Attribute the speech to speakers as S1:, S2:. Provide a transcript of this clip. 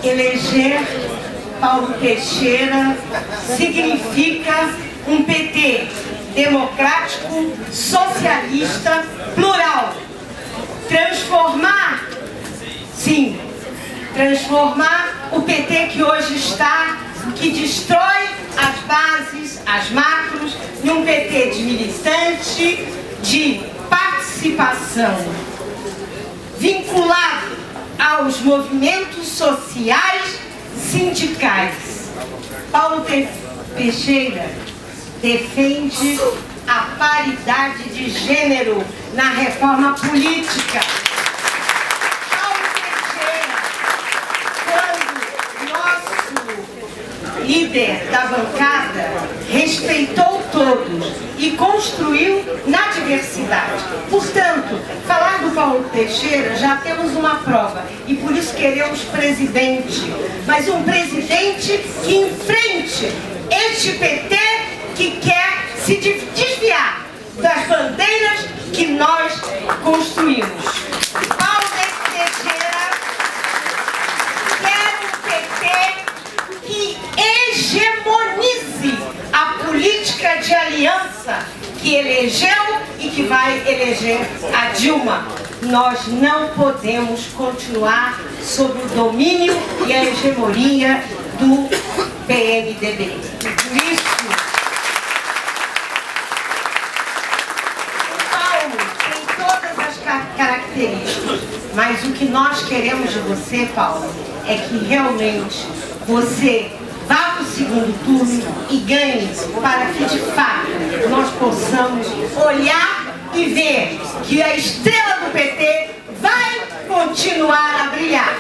S1: Eleger Paulo Teixeira significa um PT democrático, socialista, plural. Transformar, sim, transformar o PT que hoje está, que destrói as bases, as macros, em um PT de militante, de participação, vinculado aos movimentos sociais, sindicais. Paulo Teixeira defende a paridade de gênero na reforma política. Paulo Teixeira, quando nosso líder da bancada respeitou todos e construiu na diversidade. Portanto, falar do Paulo Teixeira já temos uma prova e por isso queremos presidente, mas um presidente que enfrente este PT que quer se desviar das bandeiras que nós construímos. Paulo Teixeira quer um PT que hegemonize a política de aliança que elegeu e que vai eleger a Dilma. Nós não podemos continuar sob o domínio e a hegemonia do PMDB. Por isso, o Paulo tem todas as características, mas o que nós queremos de você, Paulo, é que realmente você vá para o segundo turno e ganhe, para que de fato nós possamos olhar e ver que a estrela do PT vai continuar a brilhar.